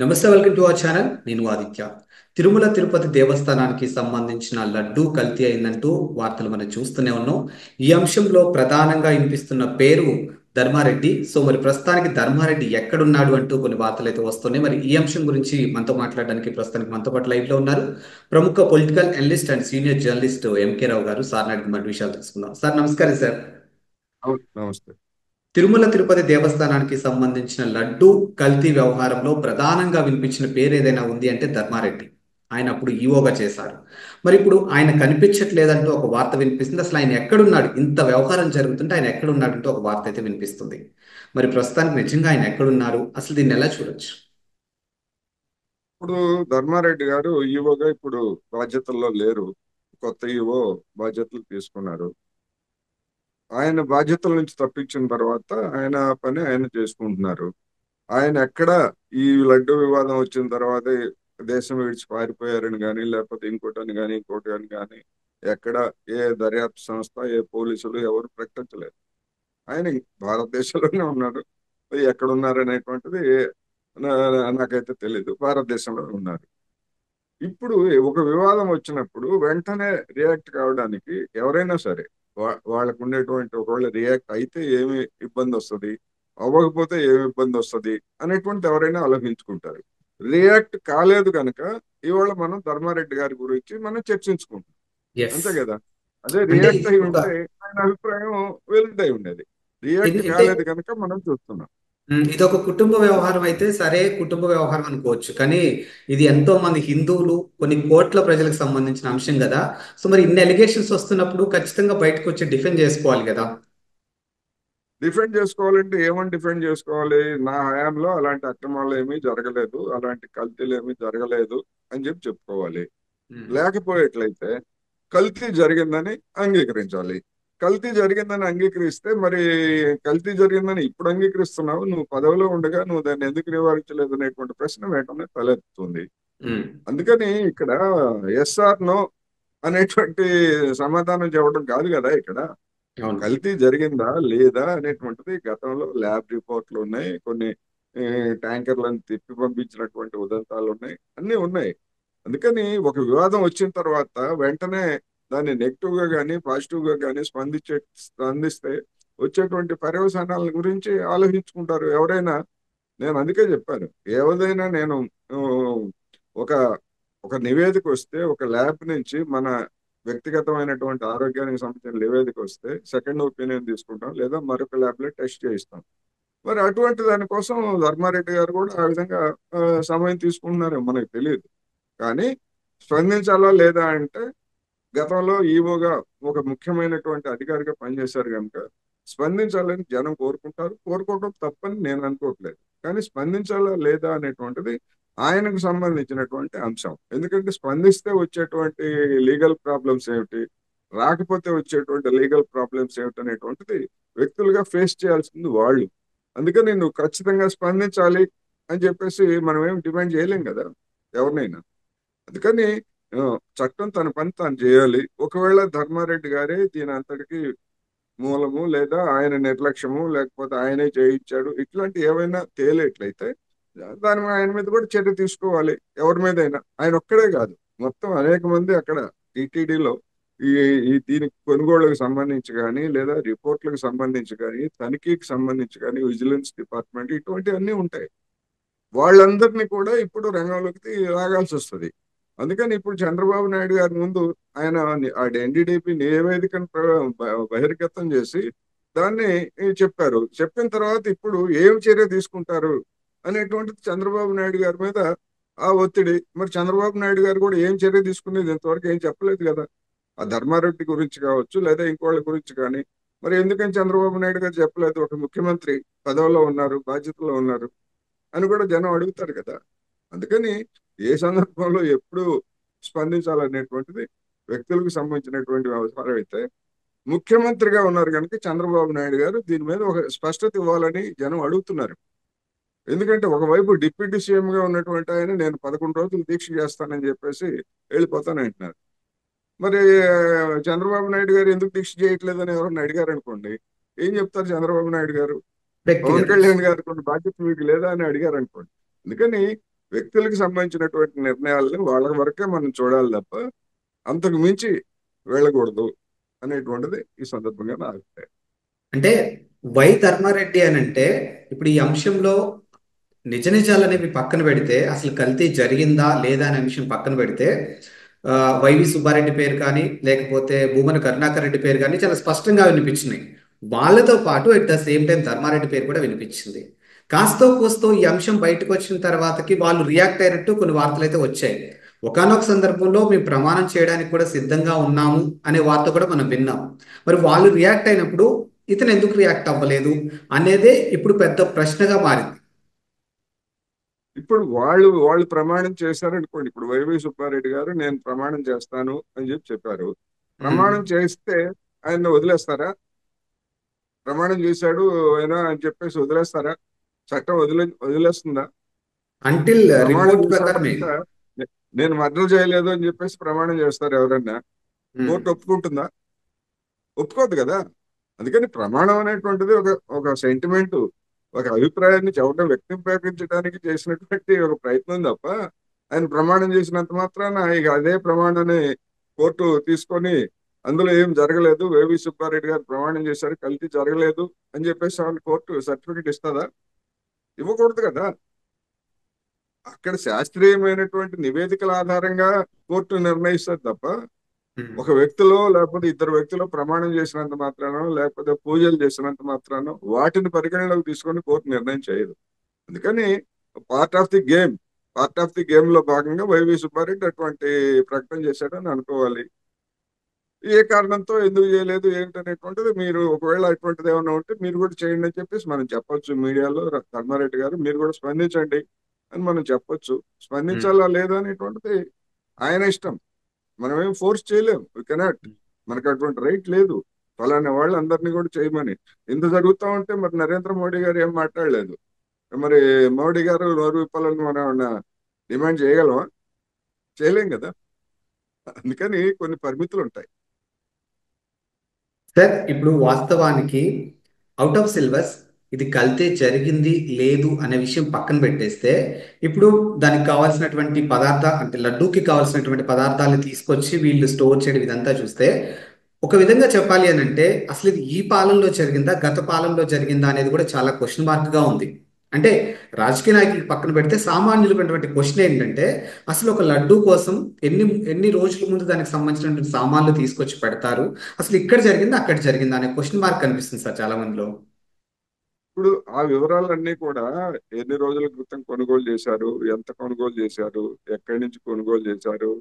నమస్తే, welcome to our channel. నేను ఆదిత్య. తిరుమల తిరుపతి దేవస్థానానికి సంబంధించిన లడ్డూ కల్తీ అయిందంటూ వార్తలు మనం చూస్తూనే ఉన్నాం. ఈ అంశంలో ప్రధానంగా వినిపిస్తున్న పేరు ధర్మారెడ్డి. మరి ప్రస్తుతానికి ధర్మారెడ్డి ఎక్కడున్నాడు అంటూ కొన్ని వార్తలు అయితే వస్తున్నాయి. మరి ఈ అంశం గురించి మనతో మాట్లాడడానికి ప్రస్తుతానికి మనతో పాటు లైవ్ లో ఉన్నారు ప్రముఖ political analyst and senior journalist MK Rao గారు. సార్ అడిగి మరి విషయాలు తెలుసుకుందాం. సార్ నమస్కారం సార్. అవును, నమస్తే. తిరుమల తిరుపతి దేవస్థానానికి సంబంధించిన లడ్డు కల్తీ వ్యవహారంలో ప్రధానంగా వినిపించిన పేరు ఏదైనా ఉంది అంటే ధర్మారెడ్డి. ఆయన అప్పుడు ఈవోగా చేశారు. మరి ఇప్పుడు ఆయన కనిపించట్లేదంటూ ఒక వార్త వినిపిస్తుంది. అసలు ఆయన ఎక్కడున్నాడు? ఇంత వ్యవహారం జరుగుతుంటే ఆయన ఎక్కడున్నాడంటూ ఒక వార్త అయితే వినిపిస్తుంది. మరి ప్రస్తుతానికి నిజంగా ఆయన ఎక్కడున్నారు? అసలు దీన్ని ఎలా చూడొచ్చు? ఇప్పుడు ధర్మారెడ్డి గారు ఈవోగా ఇప్పుడు బాధ్యతల్లో లేరు. కొత్త ఈవో బాధ్యతలు తీసుకున్నారు. ఆయన బాధ్యతల నుంచి తప్పించిన తర్వాత ఆయన పని ఆయన చేసుకుంటున్నారు. ఆయన ఎక్కడ ఈ లడ్డు వివాదం వచ్చిన తర్వాత దేశం విడిచి పారిపోయారని కానీ, లేకపోతే ఇంకోటని కానీ ఇంకోటి అని కానీ ఎక్కడ ఏ దర్యాప్తు సంస్థ, ఏ పోలీసులు ఎవరు ప్రకటించలేదు. ఆయన భారతదేశంలోనే ఉన్నాడు. ఎక్కడ ఉన్నారు అనేటువంటిది నాకైతే తెలీదు. భారతదేశంలో ఉన్నారు. ఇప్పుడు ఒక వివాదం వచ్చినప్పుడు వెంటనే రియాక్ట్ కావడానికి ఎవరైనా సరే వాళ్ళకు ఉండేటువంటి ఒకవేళ రియాక్ట్ అయితే ఏమి ఇబ్బంది వస్తుంది, అవ్వకపోతే ఏమి ఇబ్బంది వస్తుంది అనేటువంటి ఎవరైనా ఆలోచించుకుంటారు. రియాక్ట్ కాలేదు కనుక ఇవాళ మనం ధర్మారెడ్డి గారి గురించి మనం చర్చించుకుంటాం. ఎస్. అంతే కదా. అదే అంటే రియాక్ట్ అయి ఒక ఉంటే ఆయన అభిప్రాయం వెలుదై ఉండేది. రియాక్ట్ అంటే కాలేదు కనుక మనం చూస్తున్నాం. ఇదొక కుటుంబ వ్యవహారం అయితే సరే, కుటుంబ వ్యవహారం అనుకోవచ్చు. కానీ ఇది ఎంతో మంది హిందువులు, కొన్ని కోట్ల ప్రజలకు సంబంధించిన అంశం కదా. మరి ఇన్ని అలిగేషన్స్ వస్తున్నప్పుడు ఖచ్చితంగా బయటకు వచ్చి డిఫెండ్ చేసుకోవాలి కదా. డిఫెండ్ చేసుకోవాలంటే ఏమని డిఫెండ్ చేసుకోవాలి? నా హయాంలో అలాంటి అక్రమాలు ఏమీ జరగలేదు, అలాంటి కల్తీలు ఏమీ జరగలేదు అని చెప్పుకోవాలి. ఉమ్. లేకపోయేట్లయితే కల్తీ జరిగిందని అంగీకరించాలి. కల్తీ జరిగిందని అంగీకరిస్తే మరి కల్తీ జరిగిందని ఇప్పుడు అంగీకరిస్తున్నావు, నువ్వు పదవిలో ఉండగా నువ్వు దాన్ని ఎందుకు నివారించలేదు అనేటువంటి ప్రశ్న వెంటనే తలెత్తుతుంది. ఉమ్. అందుకని ఇక్కడ ఎస్ఆర్ నో అనేటువంటి సమాధానం చెప్పడం కాదు కదా ఇక్కడ. అవును. కల్తీ జరిగిందా లేదా అనేటువంటిది గతంలో ల్యాబ్ రిపోర్ట్లు ఉన్నాయి, కొన్ని ట్యాంకర్లను తిప్పి పంపించినటువంటి ఉదంతాలు ఉన్నాయి, అన్నీ ఉన్నాయి. అందుకని ఒక వివాదం వచ్చిన తర్వాత వెంటనే దాన్ని నెగిటివ్ గా కానీ పాజిటివ్ గా కానీ స్పందిస్తే వచ్చేటువంటి పర్యవసానాల గురించి ఆలోచించుకుంటారు ఎవరైనా. నేను అందుకే చెప్పాను, ఏదైనా నేను ఆ, ఒక ఒక నివేదిక వస్తే ఒక ల్యాబ్ నుంచి మన వ్యక్తిగతమైనటువంటి ఆరోగ్యానికి సంబంధించిన నివేదిక వస్తే సెకండ్ ఒపీనియన్ తీసుకుంటాం, లేదా మరొక ల్యాబ్ లో టెస్ట్ చేయిస్తాం. మరి అటువంటి దానికోసం ధర్మారెడ్డి గారు కూడా ఆ విధంగా ఆ, సమయం తీసుకుంటున్నారో మనకు తెలియదు. కానీ స్పందించాలా లేదా అంటే గతంలో ఈవోగా ఒక ముఖ్యమైనటువంటి అధికారిగా పనిచేశారు కనుక స్పందించాలని జనం కోరుకుంటారు. కోరుకోవడం తప్పని నేను అనుకోవట్లేదు. కానీ స్పందించాలా లేదా అనేటువంటిది ఆయనకు సంబంధించినటువంటి అంశం. ఎందుకంటే స్పందిస్తే వచ్చేటువంటి లీగల్ ప్రాబ్లమ్స్ ఏమిటి, రాకపోతే వచ్చేటువంటి లీగల్ ప్రాబ్లమ్స్ ఏమిటి అనేటువంటిది వ్యక్తులుగా ఫేస్ చేయాల్సింది వాళ్ళు. అందుకని నువ్వు ఖచ్చితంగా స్పందించాలి అని చెప్పేసి మనం ఏం డిమాండ్ చేయలేం కదా ఎవరినైనా. అందుకని ఆ, చట్టం తన పని తాను చేయాలి. ఒకవేళ ధర్మారెడ్డి గారే దీని అంతటికి మూలము, లేదా ఆయన నిర్లక్ష్యము, లేకపోతే ఆయనే చేయించాడు, ఇట్లాంటి ఏమైనా తేలేట్లయితే దాని మీద ఆయన మీద కూడా చర్య తీసుకోవాలి. ఎవరి మీదైనా, ఆయన ఒక్కడే కాదు, మొత్తం అనేక మంది అక్కడ టీటీడీలో ఈ ఈ దీనికి కొనుగోళ్లకు సంబంధించి కానీ, లేదా రిపోర్ట్లకు సంబంధించి కానీ, తనిఖీకి సంబంధించి కానీ, విజిలెన్స్ డిపార్ట్మెంట్ ఇటువంటివన్నీ ఉంటాయి. వాళ్ళందరినీ కూడా ఇప్పుడు రంగంలోకి లాగాల్సి వస్తుంది. అందుకని ఇప్పుడు చంద్రబాబు నాయుడు గారి ముందు ఆయన ఆ ఎన్డీడీపీ నివేదికను బహిర్గతం చేసి దాన్ని చెప్పారు. చెప్పిన తర్వాత ఇప్పుడు ఏం చర్య తీసుకుంటారు అనేటువంటిది చంద్రబాబు నాయుడు గారి మీద ఆ ఒత్తిడి. మరి చంద్రబాబు నాయుడు గారు కూడా ఏం చర్య తీసుకునేది ఇంతవరకు ఏం చెప్పలేదు కదా. ఆ ధర్మారెడ్డి గురించి కావచ్చు, లేదా ఇంకోళ్ళ గురించి కానీ. మరి ఎందుకని చంద్రబాబు నాయుడు గారు చెప్పలేదు? ఒక ముఖ్యమంత్రి పదవిలో ఉన్నారు, బాధ్యతలో ఉన్నారు అని కూడా జనం అడుగుతారు కదా. అందుకని ఏ సందర్భంలో ఎప్పుడు స్పందించాలనేటువంటిది వ్యక్తులకు సంబంధించినటువంటి వ్యవహారం అయితే, ముఖ్యమంత్రిగా ఉన్నారు కనుక చంద్రబాబు నాయుడు గారు దీని మీద ఒక స్పష్టత ఇవ్వాలని జనం అడుగుతున్నారు. ఎందుకంటే ఒకవైపు డిప్యూటీ సీఎం గా ఉన్నటువంటి ఆయన నేను 11 రోజులు దీక్ష చేస్తానని చెప్పేసి వెళ్ళిపోతానంటున్నారు. మరి చంద్రబాబు నాయుడు గారు ఎందుకు దీక్ష చేయట్లేదని ఎవరన్నా అడిగారు అనుకోండి, ఏం చెప్తారు చంద్రబాబు నాయుడు గారు? పవన్ వ్యక్తిగత కళ్యాణ్ విషయం. గారికి ఉన్న బాధ్యత మీకు లేదా అని అడిగారు అనుకోండి. అందుకని వ్యక్తులకు సంబంధించినటువంటి నిర్ణయాలని వాళ్ళ వరకే మనం చూడాలి తప్ప అంతకు మించి వెళ్ళకూడదు అనేటువంటిది ఈ సందర్భంగా నా అభిప్రాయం. అంటే వై ధర్మారెడ్డి అని అంటే ఇప్పుడు ఈ అంశంలో నిజ నిజాలు అనేవి పక్కన పెడితే అసలు కల్తీ జరిగిందా లేదా అనే విషయం పక్కన పెడితే ఆ, వైవి సుబ్బారెడ్డి పేరు కానీ లేకపోతే భూమన కరుణాకర్ రెడ్డి పేరు కానీ చాలా స్పష్టంగా వినిపించినాయి. వాళ్ళతో పాటు at the same time Dharmareddy పేరు కూడా వినిపించింది. కాస్తో కూస్తో ఈ అంశం బయటకు వచ్చిన తర్వాతకి వాళ్ళు రియాక్ట్ అయినట్టు కొన్ని వార్తలు అయితే వచ్చాయి. ఒకానొక సందర్భంలో మేము ప్రమాణం చేయడానికి కూడా సిద్ధంగా ఉన్నాము అనే వార్త కూడా మనం విన్నాం. మరి వాళ్ళు రియాక్ట్ అయినప్పుడు ఇతను ఎందుకు రియాక్ట్ అవ్వలేదు అనేదే ఇప్పుడు పెద్ద ప్రశ్నగా మారింది. ఇప్పుడు వాళ్ళు ప్రమాణం చేశారనుకోండి. ఇప్పుడు వైవి సుబ్బారెడ్డి గారు నేను ప్రమాణం చేస్తాను అని చెప్పారు. ఉమ్. ప్రమాణం చేస్తే ఆయన వదిలేస్తారా? ప్రమాణం చేశాడు ఆయన అని చెప్పేసి వదిలేస్తారా? చట్టం వదిలేస్తుందా? అంటిల్ ప్రమాణం రిపోర్ట్ ప్రకారమే. చేశాక నే- నేను మర్డర్ చేయలేదు అని చెప్పేసి ప్రమాణం చేస్తారు ఎవరన్నా. ఉమ్. కోర్టు ఒప్పుకుంటుందా? ఒప్పుకోదు కదా. అందుకని ప్రమాణం అనేటువంటిది ఒక ఒక సెంటిమెంట్, ఒక అభిప్రాయాన్ని చెప్పడం వ్యక్తింపేపించడానికి చేసినటువంటి ఒక ప్రయత్నం తప్ప ఆయన ప్రమాణం చేసినంత మాత్రాన ఇక అదే ప్రమాణాన్ని కోర్టు తీసుకొని అందులో ఏం జరగలేదు, వేవి సుబ్బారెడ్డి గారు ప్రమాణం చేశారు, కల్తీ జరగలేదు అని చెప్పేసి వాళ్ళు కోర్టు సర్టిఫికెట్ ఇస్తుందా? ఇవ్వకూడదు కదా. అక్కడ శాస్త్రీయమైనటువంటి నివేదికల ఆధారంగా కోర్టు నిర్ణయిస్తుంది తప్ప ఉమ్. ఒక వ్యక్తిలో లేకపోతే ఇద్దరు వ్యక్తులు ప్రమాణం చేసినంత మాత్రానో లేకపోతే పూజలు చేసినంత మాత్రానో వాటిని పరిగణలోకి తీసుకొని కోర్టు నిర్ణయం చేయదు. అందుకని part of the game part of the game లో భాగంగా వైవి సుబ్బారెడ్డి అటువంటి ప్రకటన చేశాడని అనుకోవాలి. ఏ కారణంతో ఎందుకు చేయలేదు ఏంటనేటువంటిది మీరు ఒకవేళ అటువంటిది ఏమైనా ఉంటే మీరు కూడా చేయండి అని చెప్పేసి మనం చెప్పొచ్చు మీడియాలో. ధర్మారెడ్డి గారు మీరు కూడా స్పందించండి అని మనం చెప్పొచ్చు. ఉమ్. స్పందించాలా లేదా అనేటువంటిది ఆయన ఇష్టం. మనం ఏం ఫోర్స్ చేయలేం. We cannot. మనకు అటువంటి రైట్ లేదు ఫలానా వాళ్ళు అందరినీ కూడా చేయమని. ఇంత జరుగుతా ఉంటే మరి నరేంద్ర మోడీ గారు ఏం మాట్లాడలేదు. మరి మోడీ గారు నోరు విప్పాలని మనం ఏమన్నా డిమాండ్ చేయగలమా? చేయలేం కదా. అందుకని కొన్ని పరిమితులు ఉంటాయి. సార్ ఇప్పుడు వాస్తవానికి అవుట్ ఆఫ్ సిలబస్ ఇది కల్తీ జరిగింది లేదు అనే విషయం పక్కన పెట్టేస్తే ఇప్పుడు దానికి కావాల్సినటువంటి అంటే లడ్డూకి కావాల్సినటువంటి పదార్థాలను తీసుకొచ్చి వీళ్ళు స్టోర్ చేయడం ఇదంతా చూస్తే ఒక విధంగా చెప్పాలి అని అంటే అసలు ఇది ఈ పాలనలో జరిగిందా గత పాలనలో జరిగిందా అనేది కూడా చాలా క్వశ్చన్ మార్క్ గా ఉంది. అంటే రాజకీయ నాయకులు పక్కన పెడితే సామాన్యులమైనటువంటి క్వశ్చన్ ఏంటంటే అసలు ఒక లడ్డూ కోసం ఎన్ని ఎన్ని రోజుల ముందు దానికి సంబంధించినటువంటి సామాన్లు తీసుకొచ్చి పెడతారు, అసలు ఇక్కడ జరిగిందా అక్కడ జరిగిందా అనే క్వశ్చన్ మార్క్ కనిపిస్తుంది సార్ చాలా మందిలో. ఇప్పుడు ఆ వివరాలన్నీ కూడా ఎన్ని రోజుల క్రితం కొనుగోలు చేశారు, ఎంత కొనుగోలు చేశారు, ఎక్కడి నుంచి కొనుగోలు చేశారు,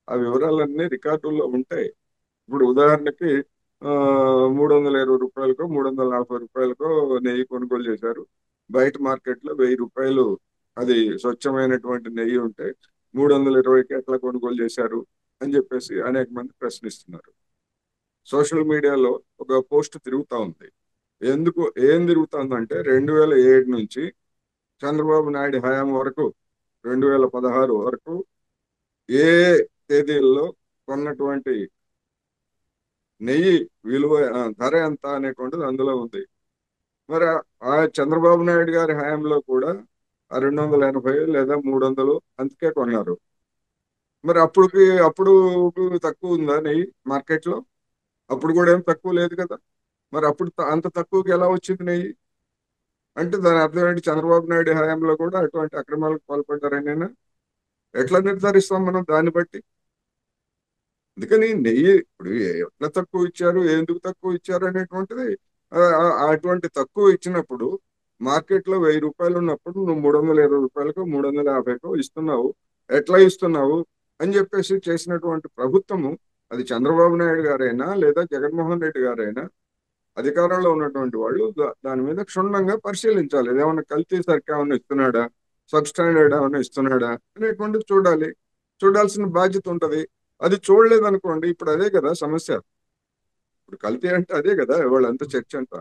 ఆ వివరాలన్నీ రికార్డుల్లో ఉంటాయి. ఇప్పుడు ఉదాహరణకి ఆ 320 రూపాయలకో 340 రూపాయలకో నెయ్యి కొనుగోలు చేశారు. బయట మార్కెట్ లో 1000 రూపాయలు అది స్వచ్ఛమైనటువంటి నెయ్యి ఉంటే 320కి ఎట్లా కొనుగోలు చేశారు అని చెప్పేసి అనేక మంది ప్రశ్నిస్తున్నారు. సోషల్ మీడియాలో ఒక పోస్ట్ తిరుగుతా ఉంది. ఎందుకు ఏం తిరుగుతుందంటే 2007 నుంచి చంద్రబాబు నాయుడు హయాం వరకు 2016 వరకు ఏ తేదీల్లో కొన్నటువంటి నెయ్యి విలువ ధర ఎంత అనేటువంటిది అందులో ఉంది. మరి ఆ చంద్రబాబు నాయుడు గారి హయాంలో కూడా ఆ 280 లేదా 300 అంతకే కొన్నారు. మరి అప్పుడు తక్కువ ఉందా నెయ్యి మార్కెట్ లో? అప్పుడు కూడా ఏం తక్కువ లేదు కదా. మరి అప్పుడు అంత తక్కువకి ఎలా వచ్చింది నెయ్యి? అంటే దాని అర్థం ఏంటి? చంద్రబాబు నాయుడు హయాంలో కూడా అటువంటి అక్రమాలకు పాల్పడ్డారని ఎట్లా నిర్ధారిస్తాం మనం దాన్ని బట్టి? అందుకని నెయ్యి ఇప్పుడు ఎట్లా తక్కువ ఇచ్చారు, ఎందుకు తక్కువ ఇచ్చారు అనేటువంటిది అటువంటి తక్కువ ఇచ్చినప్పుడు మార్కెట్ లో 1000 రూపాయలు ఉన్నప్పుడు నువ్వు 320 రూపాయలకు 350కో ఇస్తున్నావు. ఎట్లా ఇస్తున్నావు అని చెప్పేసి చేసినటువంటి ప్రభుత్వము, అది చంద్రబాబు నాయుడు గారైనా లేదా జగన్మోహన్ రెడ్డి గారైనా అధికారంలో ఉన్నటువంటి వాళ్ళు దాని మీద క్షుణ్ణంగా పరిశీలించాలి. ఏమైనా కల్తీ సరుకు ఏమైనా ఇస్తున్నాడా, సబ్ స్టాండర్డ్ ఏమైనా ఇస్తున్నాడా అనేటువంటిది చూడాలి. చూడాల్సిన బాధ్యత ఉంటది. అది చూడలేదు అనుకోండి, ఇప్పుడు అదే కదా సమస్య. ఇప్పుడు కల్తీ అంటే అదే కదా వాళ్ళంతా చర్చ అంట.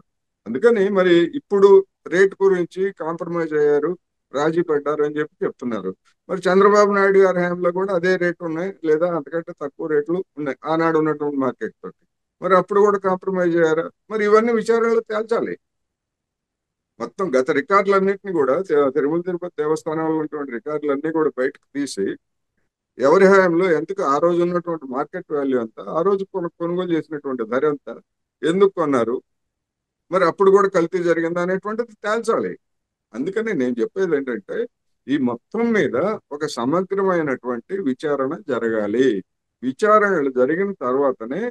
అందుకని మరి ఇప్పుడు రేట్ గురించి కాంప్రమైజ్ అయ్యారు, రాజీ పడ్డారు అని చెప్పి చెప్తున్నారు. మరి చంద్రబాబు నాయుడు గారి హయాంలో కూడా అదే రేట్లు ఉన్నాయి లేదా అంతకంటే తక్కువ రేట్లు ఉన్నాయి ఆనాడు ఉన్నటువంటి మార్కెట్ తోటి. మరి అప్పుడు కూడా కాంప్రమైజ్ అయ్యారా? మరి ఇవన్నీ విచారణలో తేల్చాలి. మొత్తం గత రికార్డులన్నింటినీ కూడా తిరుమల తిరుపతి దేవస్థానంలో ఉన్నటువంటి రికార్డులన్నీ కూడా బయటకు తీసి ఎవరి హయాంలో ఎంతకు ఆ రోజు ఉన్నటువంటి మార్కెట్ వాల్యూ ఎంత, ఆ రోజు కొనుగోలు చేసినటువంటి ధర ఎంత, ఎందుకు కొన్నారు, మరి అప్పుడు కూడా కల్తీ జరిగిందా అనేటువంటిది తేల్చాలి. అందుకని నేను చెప్పేది ఏంటంటే ఈ మొత్తం మీద ఒక సమగ్రమైనటువంటి విచారణ జరగాలి. విచారణలు జరిగిన తర్వాతనే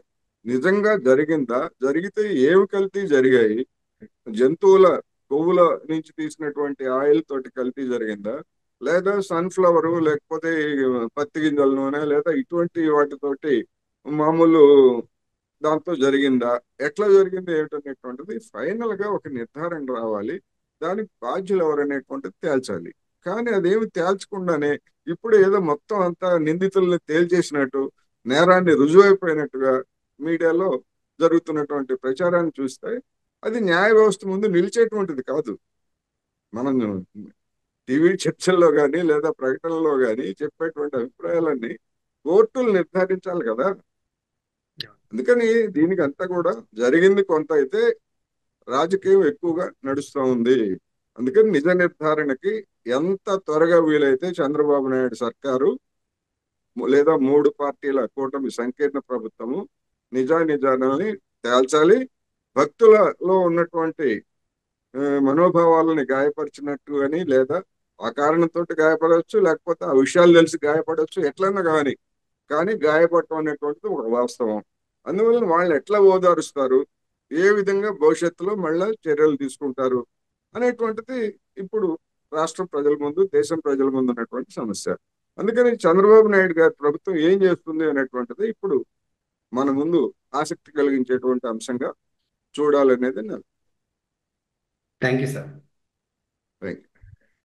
నిజంగా జరిగిందా, జరిగితే ఏమి కల్తీ జరిగాయి, జంతువుల కొవ్వుల నుంచి తీసినటువంటి ఆయిల్ తోటి కల్తీ జరిగిందా, లేదా సన్ఫ్లవర్ లేకపోతే పత్తి గింజల నూనె లేదా ఇటువంటి వాటితోటి మామూలు దాంతో జరిగిందా, ఎట్లా జరిగింది ఏమిటనేటువంటిది ఫైనల్ గా ఒక నిర్ధారణ రావాలి. దానికి బాధ్యులు ఎవరనేటువంటిది తేల్చాలి. కానీ అదేమి తేల్చకుండానే ఇప్పుడు ఏదో మొత్తం అంతా నిందితుల్ని తేల్చేసినట్టు, నేరాన్ని రుజువైపోయినట్టుగా మీడియాలో జరుగుతున్నటువంటి ప్రచారాన్ని చూస్తే అది న్యాయ వ్యవస్థ ముందు నిలిచేటువంటిది కాదు. మనం టీవీ చర్చల్లో కానీ లేదా ప్రకటనలో కానీ చెప్పేటువంటి అభిప్రాయాలన్నీ కోర్టులు నిర్ధారించాలి కదా. అందుకని దీనికి అంతా కూడా జరిగింది కొంత అయితే రాజకీయం ఎక్కువగా నడుస్తూ ఉంది. అందుకని నిజ నిర్ధారణకి ఎంత త్వరగా వీలైతే చంద్రబాబు నాయుడు సర్కారు లేదా మూడు పార్టీల కూటమి సంకీర్ణ ప్రభుత్వము నిజానిజాలని తేల్చాలి. భక్తులలో ఉన్నటువంటి మనోభావాలని గాయపరిచినట్టు అని, లేదా ఆ కారణంతో గాయపడవచ్చు, లేకపోతే ఆ విషయాలు తెలిసి గాయపడవచ్చు, ఎట్లన్నా కానీ కానీ గాయపడటం అనేటువంటిది ఒక వాస్తవం. అందువలన వాళ్ళు ఎట్లా ఓదారుస్తారు, ఏ విధంగా భవిష్యత్తులో మళ్ళా చర్యలు తీసుకుంటారు అనేటువంటిది ఇప్పుడు రాష్ట్ర ప్రజల ముందు, దేశం ప్రజల ముందు ఉన్నటువంటి సమస్య. అందుకని చంద్రబాబు నాయుడు గారి ప్రభుత్వం ఏం చేస్తుంది అనేటువంటిది ఇప్పుడు మన ముందు ఆసక్తి కలిగించేటువంటి అంశంగా చూడాలనేది నా థ్యాంక్ యూ సార్. అభిప్రాయం.